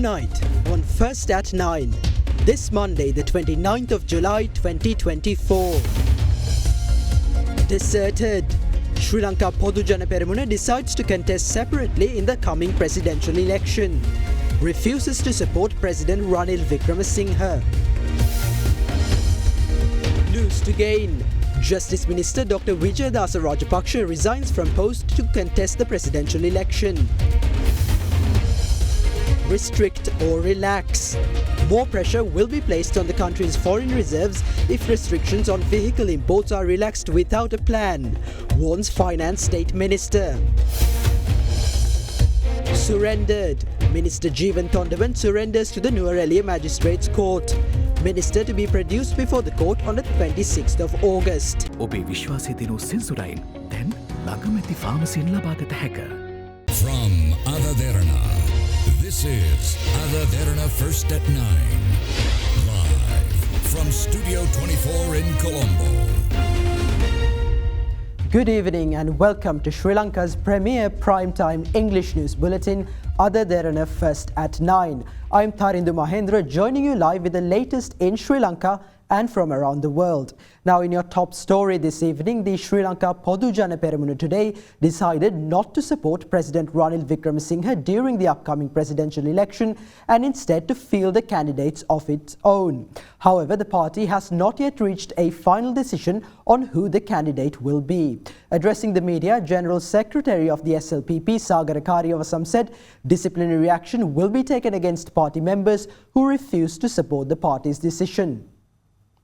Tonight on First at 9, this Monday the 29th of July 2024. Deserted. Sri Lanka Podu Jana Peramuna decides to contest separately in the coming presidential election. Refuses to support President Ranil Wickremesinghe. Lose to gain. Justice Minister Dr. Vijayadasa Rajapaksa resigns from post to contest the presidential election. Restrict or relax. More pressure will be placed on the country's foreign reserves if restrictions on vehicle imports are relaxed without a plan, warns Finance State Minister. Surrendered. Minister Jeevan Thondavan surrenders to the Nuwara Magistrates Court. Minister to be produced before the court on the 26th of August. ඔබේ විශ්වාසය දිනු සෙන්සුරයින් දැන් ළඟමැති ෆාමසියෙන් ලබාගත හැක. From Derana, this is Derana First at 9. Live from Studio 24 in Colombo. Good evening and welcome to Sri Lanka's premier primetime English news bulletin, Derana First at 9. I'm Tharindu Mahendra, joining you live with the latest in Sri Lanka and from around the world. Now, in your top story this evening, the Sri Lanka Podu Jana Peramuna today decided not to support President Ranil Wickremesinghe during the upcoming presidential election and instead to field the candidates of its own. However, the party has not yet reached a final decision on who the candidate will be. Addressing the media, General Secretary of the SLPP, Sagara Kariyawasam, said disciplinary action will be taken against party members who refuse to support the party's decision.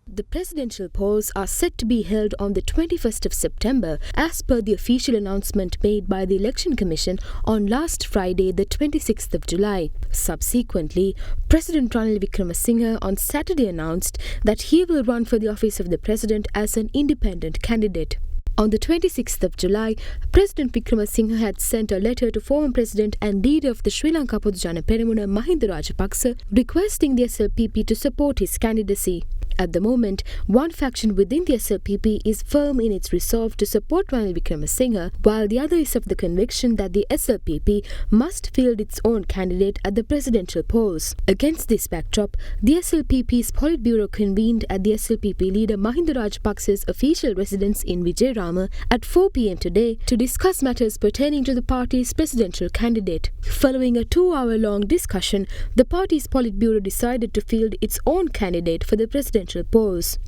The presidential polls are set to be held on the 21st of September as per the official announcement made by the Election Commission on last Friday, the 26th of July. Subsequently, President Ranil Wickremesinghe on Saturday announced that he will run for the office of the president as an independent candidate. On the 26th of July, President Wickremesinghe had sent a letter to former President and leader of the Sri Lanka Podu Jana Peramuna, Mahinda Rajapaksa, requesting the SLPP to support his candidacy. At the moment, one faction within the SLPP is firm in its resolve to support Ranil Wickremesinghe, while the other is of the conviction that the SLPP must field its own candidate at the presidential polls. Against this backdrop, the SLPP's Politburo convened at the SLPP leader Mahinda Rajapaksa's official residence in Vijayarama at 4 p.m. today to discuss matters pertaining to the party's presidential candidate. Following a 2-hour-long discussion, the party's Politburo decided to field its own candidate for the presidential polls.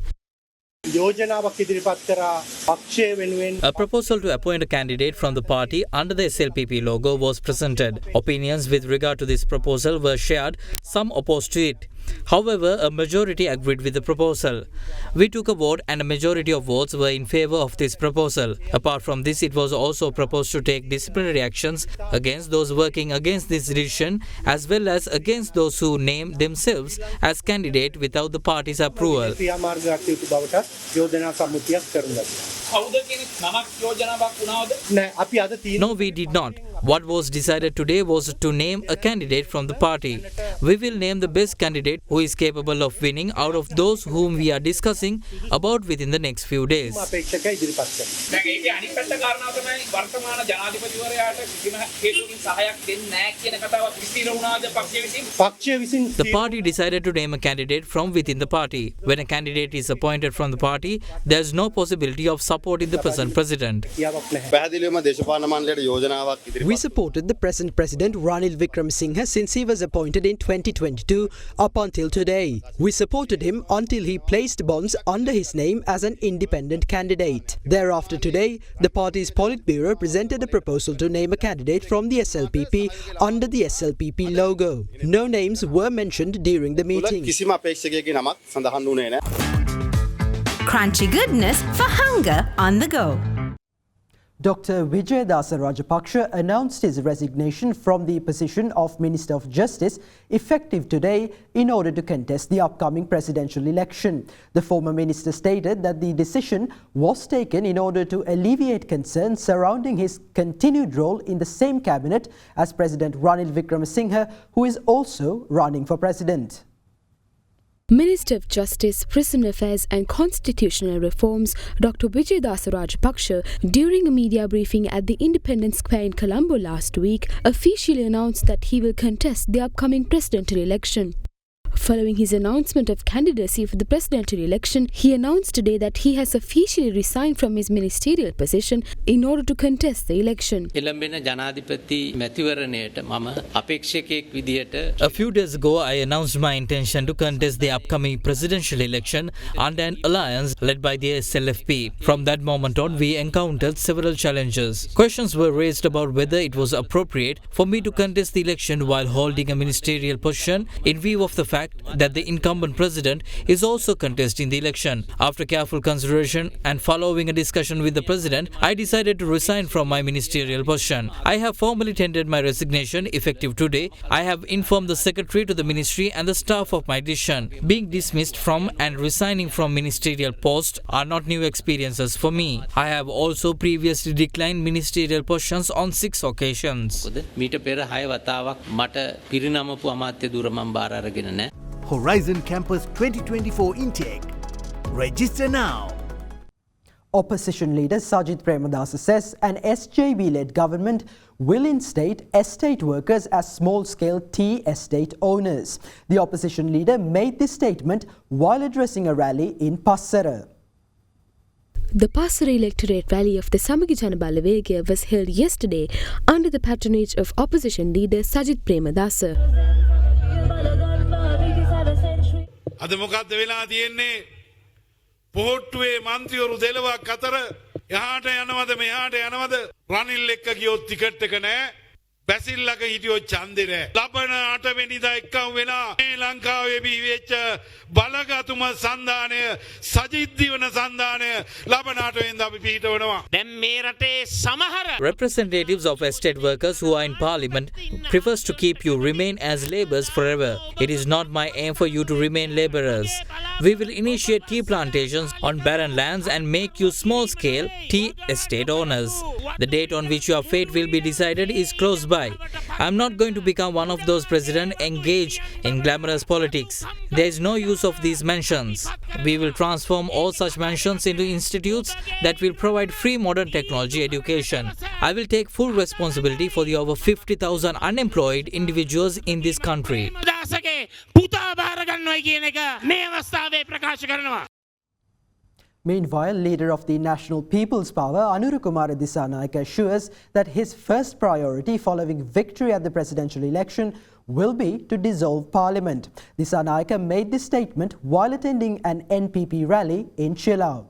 A proposal to appoint a candidate from the party under the SLPP logo was presented. Opinions with regard to this proposal were shared, some opposed to it. However, a majority agreed with the proposal. We took a vote and a majority of votes were in favour of this proposal. Apart from this, it was also proposed to take disciplinary actions against those working against this decision as well as against those who name themselves as candidate without the party's approval. No, we did not. What was decided today was to name a candidate from the party. We will name the best candidate who is capable of winning out of those whom we are discussing about within the next few days. The party decided to name a candidate from within the party. When a candidate is appointed from the party, there is no possibility of supporting the present president. We supported the present President Ranil Wickremesinghe since he was appointed in 2022 up until today. We supported him until he placed bonds under his name as an independent candidate. Thereafter today, the party's Politburo presented a proposal to name a candidate from the SLPP under the SLPP logo. No names were mentioned during the meeting. Crunchy goodness for hunger on the go. Dr. Vijayadasa Rajapaksa announced his resignation from the position of Minister of Justice effective today in order to contest the upcoming presidential election. The former minister stated that the decision was taken in order to alleviate concerns surrounding his continued role in the same cabinet as President Ranil Wickremesinghe, who is also running for president. Minister of Justice, Prison Affairs and Constitutional Reforms, Dr. Vijayadasa Rajapaksa, during a media briefing at the Independence Square in Colombo last week, officially announced that he will contest the upcoming presidential election. Following his announcement of candidacy for the presidential election, he announced today that he has officially resigned from his ministerial position in order to contest the election. A few days ago, I announced my intention to contest the upcoming presidential election under an alliance led by the SLFP. From that moment on, we encountered several challenges. Questions were raised about whether it was appropriate for me to contest the election while holding a ministerial position in view of the fact that the incumbent president is also contesting the election. After careful consideration and following a discussion with the president, I decided to resign from my ministerial position. I have formally tendered my resignation effective today. I have informed the secretary to the ministry and the staff of my decision. Being dismissed from and resigning from ministerial posts are not new experiences for me. I have also previously declined ministerial positions on 6 occasions. Horizon Campus 2024 intake. Register now. Opposition leader Sajit Pradas says an SJB-led government will instate estate workers as small-scale tea estate owners. The opposition leader made this statement while addressing a rally in Passara. The Passara electorate rally of the Samagi Jana Balawegaya was held yesterday under the patronage of opposition leader Sajit Pradas. අද මොකක්ද වෙලා තියෙන්නේ පොහොට්ටුවේ මන්ත්‍රීවරු දෙලවක් අතර එහාට යනවද මෙහාට යනවද රනිල් එක්ක ගියොත් ටිකට් එක නැහැ බැසිල්ලක හිටියොත් ඡන්දේ නැහැ ලබන 8 වෙනිදා එක්කම වෙලා මේ ලංකාවේ බිහිවෙච්ච බලගතුම සන්දානය සජිත් දිවන සන්දානය ලබන 8 වෙනිදා අපි පිහිටවනවා දැන් මේ රටේ සමහර Representatives of estate workers who are in parliament prefers to keep you remain as labourers forever. It is not my aim for you to remain labourers. We will initiate tea plantations on barren lands and make you small-scale tea estate owners. The date on which your fate will be decided is close by. I am not going to become one of those presidents engaged in glamorous politics. There is no use of these mansions. We will transform all such mansions into institutes that will provide free modern technology education. I will take full responsibility for the over 50,000 unemployed individuals in this country. Meanwhile, leader of the National People's Power, Anura Kumara assures that his first priority following victory at the presidential election will be to dissolve parliament. Disanayake made this statement while attending an NPP rally in Chilao.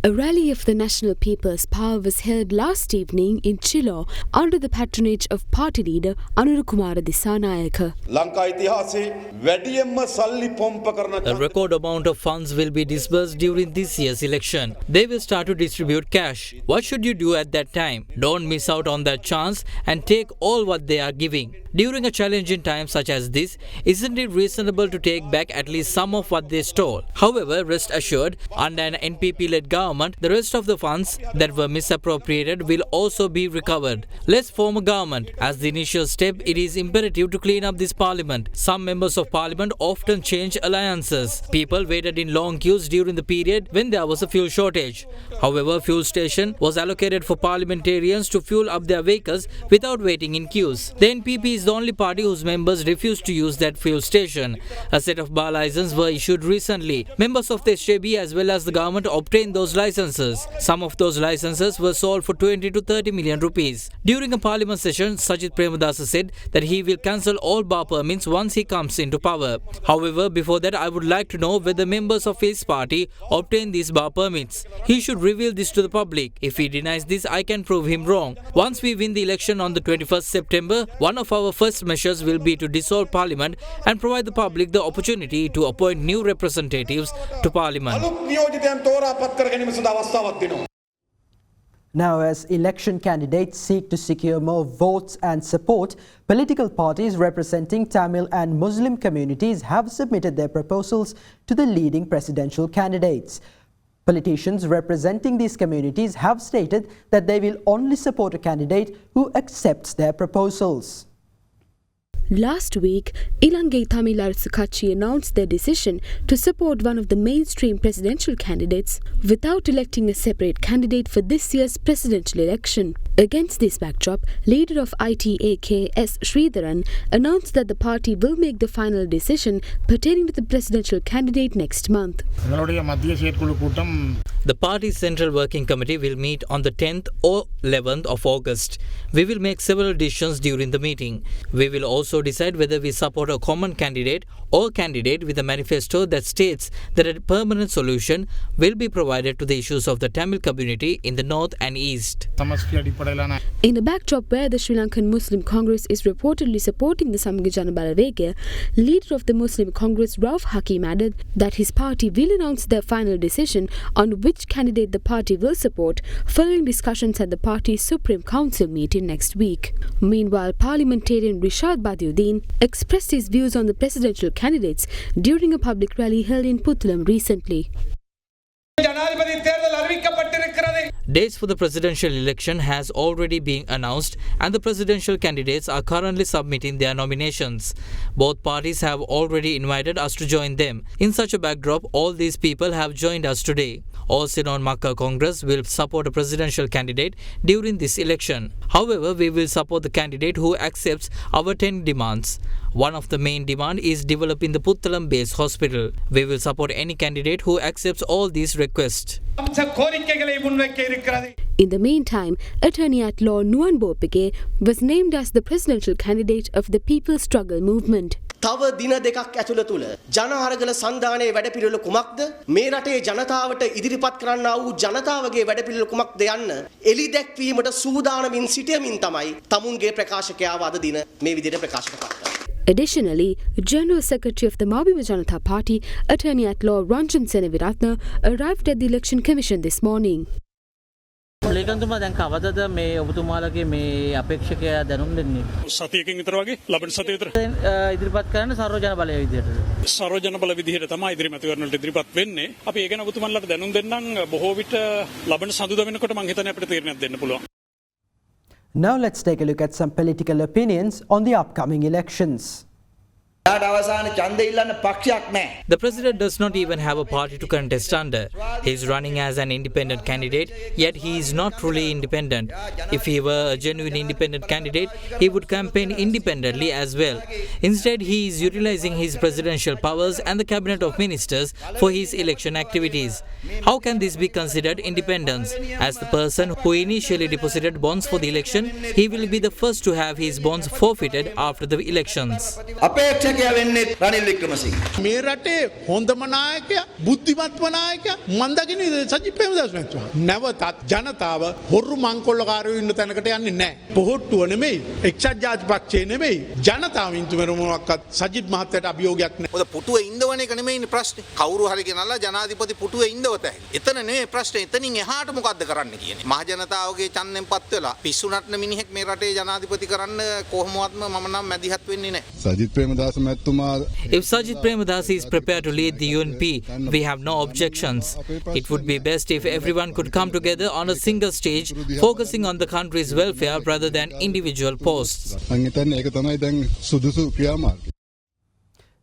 A rally of the National People's Power was held last evening in Chilo under the patronage of party leader Anura Kumara Disanayake. A record amount of funds will be disbursed during this year's election. They will start to distribute cash. What should you do at that time? Don't miss out on that chance and take all what they are giving. During a challenging time such as this, isn't it reasonable to take back at least some of what they stole? However, rest assured, under an NPP-led government, the rest of the funds that were misappropriated will also be recovered. Let's form a government. As the initial step, it is imperative to clean up this parliament. Some members of parliament often change alliances. People waited in long queues during the period when there was a fuel shortage. However, fuel station was allocated for parliamentarians to fuel up their vehicles without waiting in queues. The NPP is the only party whose members refused to use that fuel station. A set of bar licenses were issued recently. Members of the SJB as well as the government obtained those licenses. Some of those licenses were sold for 20 to 30 million rupees. During a parliament session, Sajit Pradas said that he will cancel all bar permits once he comes into power. However, before that, I would like to know whether members of his party obtained these bar permits. He should reveal this to the public. If he denies this, I can prove him wrong. Once we win the election on the 21st September, one of our first measures will be to dissolve parliament and provide the public the opportunity to appoint new representatives to parliament. Now, as election candidates seek to secure more votes and support, political parties representing Tamil and Muslim communities have submitted their proposals to the leading presidential candidates. Politicians representing these communities have stated that they will only support a candidate who accepts their proposals. Last week, Ilangai Tamil Arasu Katchi announced their decision to support one of the mainstream presidential candidates without electing a separate candidate for this year's presidential election. Against this backdrop, leader of ITAK S. Sridharan announced that the party will make the final decision pertaining to the presidential candidate next month. The party's Central Working Committee will meet on the 10th or 11th of August. We will make several decisions during the meeting. We will also decide whether we support a common candidate or candidate with a manifesto that states that a permanent solution will be provided to the issues of the Tamil community in the north and east. In a backdrop where the Sri Lankan Muslim Congress is reportedly supporting the Samaga Jana Balawegaya, leader of the Muslim Congress Rauf Hakim added that his party will announce their final decision on which candidate the party will support following discussions at the party's Supreme Council meeting next week. Meanwhile, parliamentarian Rishad Badiuddin expressed his views on the presidential candidates during a public rally held in Puttalam recently. Dates for the presidential election has already been announced and the presidential candidates are currently submitting their nominations. Both parties have already invited us to join them. In such a backdrop, all these people have joined us today. All Ceylon Makka Congress will support a presidential candidate during this election. However, we will support the candidate who accepts our 10 demands. One of the main demands is developing the Puttalam based hospital. We will support any candidate who accepts all these requests. In the meantime, Attorney at Law Nuwan Bopege was named as the presidential candidate of the People's Struggle Movement. තව දින දෙකක් ඇතුළ තුල ජනහරගල සන්ධානයේ වැඩපිළිවෙල කුමක්ද මේ රටේ ජනතාවට ඉදිරිපත් කරන්නා වූ ජනතාවගේ වැඩපිළිවෙල කුමක්ද යන්න එලි දැක්වීමට සූදානමින් සිටීමෙන් තමයි තමුන්ගේ ප්‍රකාශකයාව අද දින මේ විදිහට ප්‍රකාශ කරන්නේ. Additionally, General Secretary of the Mabima Janata Party, Attorney at Law Ranjan Senaviratna, arrived at the Election Commission this morning. ලේකම්තුමා දැන් කවදද මේ ඔබතුමාලගේ මේ අපේක්ෂකයා දැනුම් දෙන්නේ සතියකින් විතර වගේ ලබන සතිය විතර ඉදිරිපත් කරන්න සර්වජන බලය විදියට සර්වජන බල විදියට තමයි ඉදිරි මැතිවරණවලට ඉදිරිපත් වෙන්නේ අපි ඒ ගැන ඔබතුමාලට දැනුම් දෙන්නම් බොහෝ විට ලබන සඳුදා වෙනකොට මම හිතන්නේ අපිට තීරණයක් දෙන්න පුළුවන්. Now let's take a look at some political opinions on the upcoming elections. The president does not even have a party to contest under. He is running as an independent candidate, yet he is not truly independent. If he were a genuine independent candidate, he would campaign independently as well. Instead, he is utilizing his presidential powers and the cabinet of ministers for his election activities. How can this be considered independence? As the person who initially deposited bonds for the election, he will be the first to have his bonds forfeited after the elections. මේ රටේ හොඳම නායකයා බුද්ධිමත්ම නායකයා මන් දකින්නේ සජිත් ප්‍රේමදාස මහත්මයා. නැවතත් ජනතාව හොරු මංකොල්ලකාරයෝ ඉන්න තැනකට යන්නේ නැහැ. පොහොට්ටුව නෙමෙයි, එක්සත් ජාතික පක්ෂය නෙමෙයි. ජනතාව ඉන්තුමර මොනක්වත් සජිත් මහත්තයාට අභියෝගයක් නැහැ. ඔය පුටුවේ ඉඳවන එක නෙමෙයිනේ ප්‍රශ්නේ. කවුරු හරි ගෙනල්ලා ජනාධිපති පුටුවේ ඉඳවත හැකි. එතන නෙමෙයි ප්‍රශ්නේ. එතනින් එහාට මොකද්ද කරන්න කියන්නේ. මහ ජනතාවගේ ඡන්දෙන් පත් වෙලා පිස්සු නටන මිනිහෙක් මේ රටේ ජනාධිපති කරන්න කොහොමවත්ම මම නම් මැදිහත් වෙන්නේ නැහැ. Sajith Premadasa If Sajit Pradas is prepared to lead the UNP, we have no objections. It would be best if everyone could come together on a single stage, focusing on the country's welfare rather than individual posts.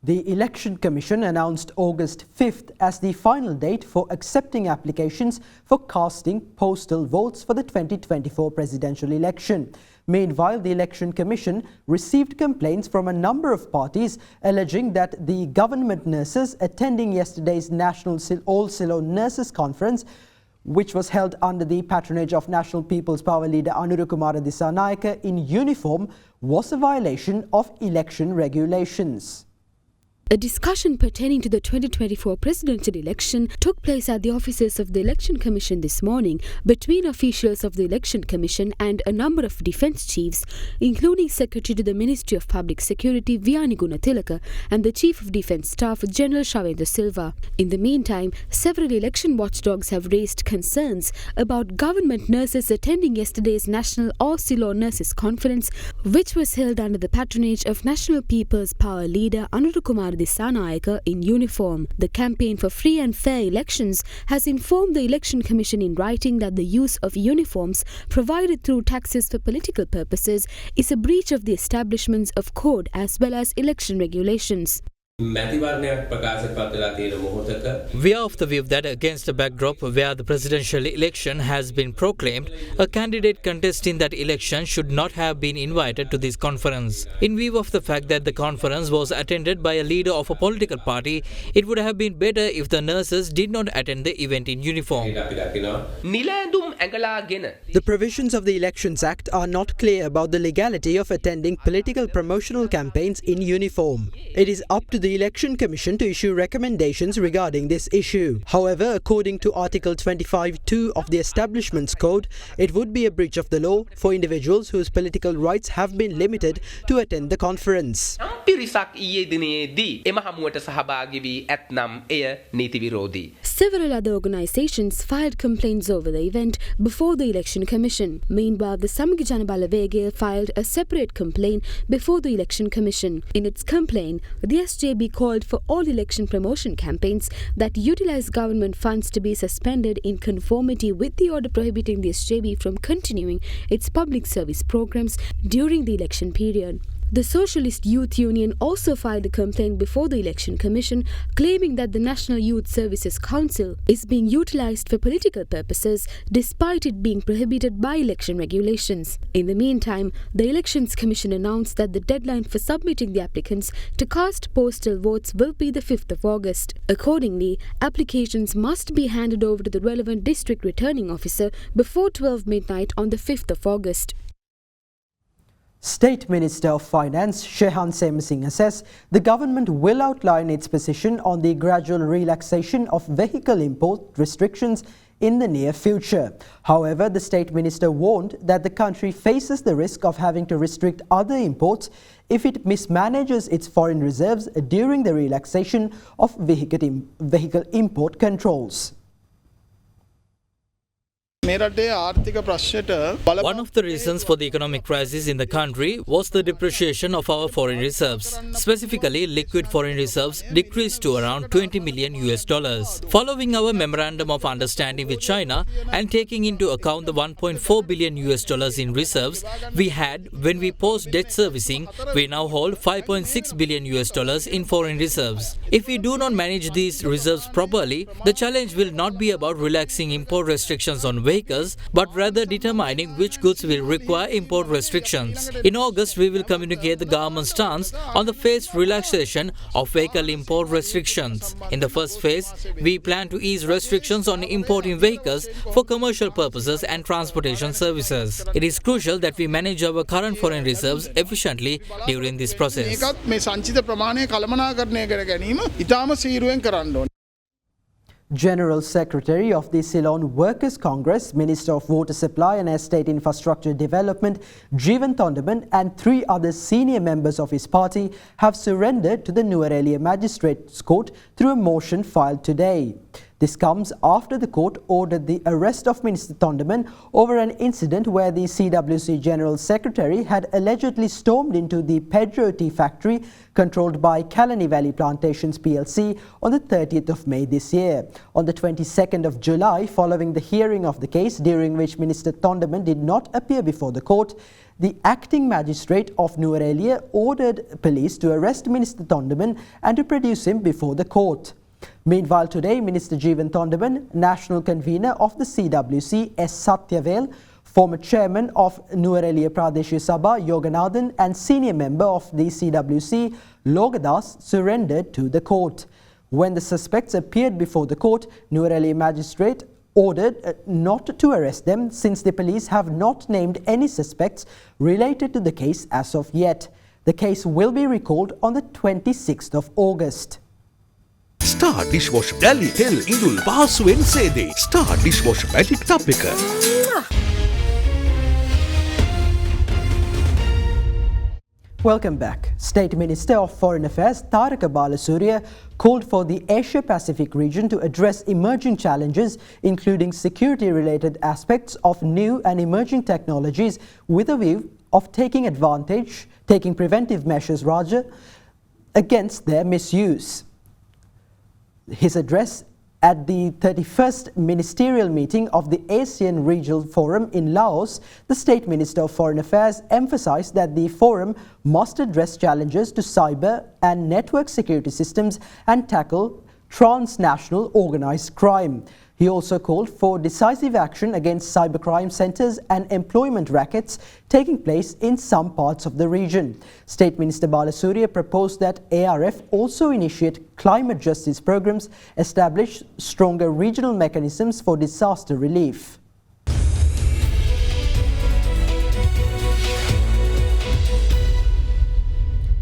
The Election Commission announced August 5th as the final date for accepting applications for casting postal votes for the 2024 presidential election. Meanwhile, the Election Commission received complaints from a number of parties alleging that the government nurses attending yesterday's National All Ceylon Nurses Conference, which was held under the patronage of National People's Power leader Anura Kumara Dissanayake in uniform, was a violation of election regulations. A discussion pertaining to the 2024 presidential election took place at the offices of the Election Commission this morning between officials of the Election Commission and a number of defence chiefs, including Secretary to the Ministry of Public Security Viyani Gunatilaka and the Chief of Defence Staff General Shavendra Silva. In the meantime, several election watchdogs have raised concerns about government nurses attending yesterday's National All Ceylon Nurses Conference, which was held under the patronage of National People's Power leader Anura Kumara Disanayaka in uniform. The campaign for free and fair elections has informed the Election Commission in writing that the use of uniforms provided through taxes for political purposes is a breach of the establishments of code as well as election regulations. We are of the view that against a backdrop where the presidential election has been proclaimed, a candidate contesting that election should not have been invited to this conference. In view of the fact that the conference was attended by a leader of a political party, it would have been better if the nurses did not attend the event in uniform. The provisions of the Elections Act are not clear about the legality of attending political promotional campaigns in uniform. It is up to the Election Commission to issue recommendations regarding this issue. However, according to Article 25(2) of the Establishments Code, it would be a breach of the law for individuals whose political rights have been limited to attend the conference. Several other organisations filed complaints over the event before the Election Commission. Meanwhile, the Samagi Jana Balawegaya filed a separate complaint before the Election Commission. In its complaint, the SJB called for all election promotion campaigns that utilise government funds to be suspended in conformity with the order prohibiting the SJB from continuing its public service programmes during the election period. The Socialist Youth Union also filed a complaint before the Election Commission claiming that the National Youth Services Council is being utilised for political purposes despite it being prohibited by election regulations. In the meantime, the Elections Commission announced that the deadline for submitting the applicants to cast postal votes will be the 5th of August. Accordingly, applications must be handed over to the relevant district returning officer before 12 midnight on the 5th of August. State Minister of Finance Shehan Semsingh says the government will outline its position on the gradual relaxation of vehicle import restrictions in the near future. However, the State Minister warned that the country faces the risk of having to restrict other imports if it mismanages its foreign reserves during the relaxation of vehicle import controls. One of the reasons for the economic crisis in the country was the depreciation of our foreign reserves. Specifically, liquid foreign reserves decreased to around $20 million. Following our memorandum of understanding with China and taking into account the $1.4 billion in reserves we had when we paused debt servicing, we now hold $5.6 billion in foreign reserves. If we do not manage these reserves properly, the challenge will not be about relaxing import restrictions on vehicles, but rather determining which goods will require import restrictions. In August, we will communicate the government's stance on the phased relaxation of vehicle import restrictions. In the first phase, we plan to ease restrictions on importing vehicles for commercial purposes and transportation services. It is crucial that we manage our current foreign reserves efficiently during this process. General Secretary of the Ceylon Workers' Congress, Minister of Water Supply and Estate Infrastructure Development, Jeevan Thondaman, and 3 other senior members of his party have surrendered to the Nuwara Magistrates Court through a motion filed today. This comes after the court ordered the arrest of Minister Thondaman over an incident where the CWC General Secretary had allegedly stormed into the Pedro tea factory controlled by Kalani Valley Plantations PLC on the 30th of May this year. On the 22nd of July, following the hearing of the case during which Minister Thondaman did not appear before the court, the acting magistrate of Nuwara ordered police to arrest Minister Thondaman and to produce him before the court. Meanwhile, today, Minister Jeevan Thondaman, National Convener of the CWC, S. Satyavel, former Chairman of Nuwara Pradeshya Sabha, Yoganathan, and Senior Member of the CWC, Logadas, surrendered to the court. When the suspects appeared before the court, Nuwara Magistrate ordered not to arrest them since the police have not named any suspects related to the case as of yet. The case will be recalled on the 26th of August. Star Dishwasher Dali Tel Indul Pahasuwen Sede. Star Dishwasher Magic Tub එක. Welcome back. State Minister of Foreign Affairs Taraka Balasuriya called for the Asia-Pacific region to address emerging challenges, including security-related aspects of new and emerging technologies, with a view of taking preventive measures against their misuse. His address at the 31st ministerial meeting of the ASEAN Regional Forum in Laos, the State Minister of Foreign Affairs emphasized that the forum must address challenges to cyber and network security systems and tackle transnational organized crime. He also called for decisive action against cybercrime centers and employment rackets taking place in some parts of the region. State Minister Balasuriya proposed that ARF also initiate climate justice programs, establish stronger regional mechanisms for disaster relief.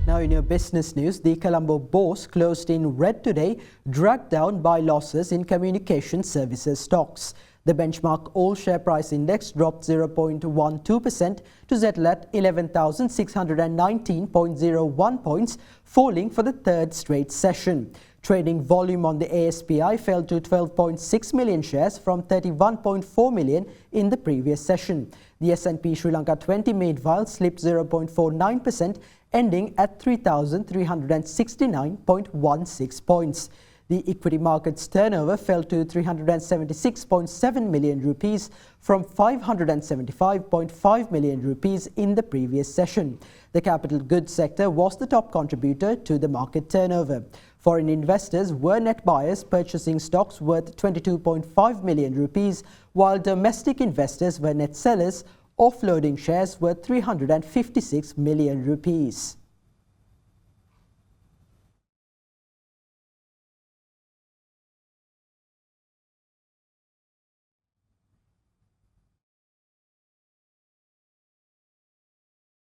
Now in your business news, the Colombo bourse closed in red today, dragged down by losses in communication services stocks. The benchmark all-share price index dropped 0.12% to settle at 11,619.01 points, falling for the third straight session. Trading volume on the ASPI fell to 12.6 million shares from 31.4 million in the previous session. The S&P Sri Lanka 20 meanwhile slipped 0.49%, ending at 3,369.16 points. The equity market's turnover fell to 376.7 million rupees from 575.5 million rupees in the previous session. The capital goods sector was the top contributor to the market turnover. Foreign investors were net buyers, purchasing stocks worth 22.5 million rupees, while domestic investors were net sellers, offloading shares worth 356 million rupees.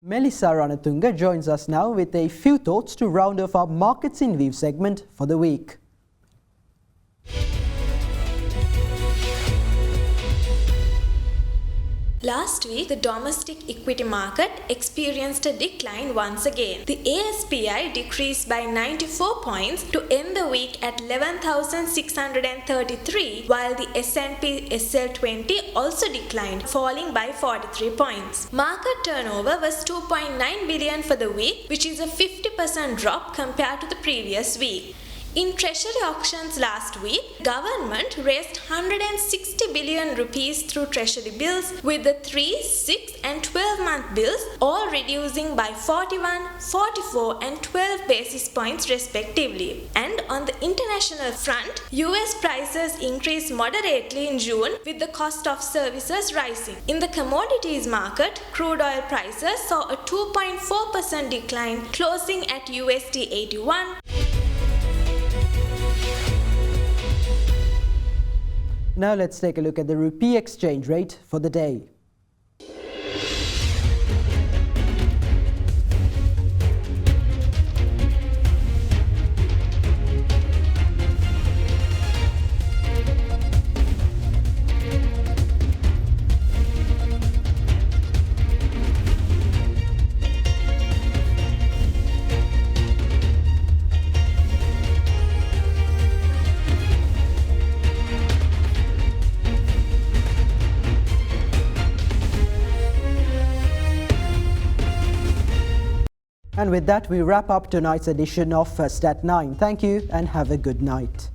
Melissa Ranatunga joins us now with a few thoughts to round off our Markets in View segment for the week. Last week, the domestic equity market experienced a decline once again. The ASPI decreased by 94 points to end the week at 11,633, while the S&P SL20 also declined, falling by 43 points. Market turnover was 2.9 billion for the week, which is a 50% drop compared to the previous week. In treasury auctions last week, government raised 160 billion rupees through treasury bills, with the 3, 6 and 12-month bills all reducing by 41, 44 and 12 basis points respectively. And on the international front, US prices increased moderately in June, with the cost of services rising. In the commodities market, crude oil prices saw a 2.4% decline, closing at USD 81. Now let's take a look at the rupee exchange rate for the day. And with that, we wrap up tonight's edition of First at 9. Thank you and have a good night.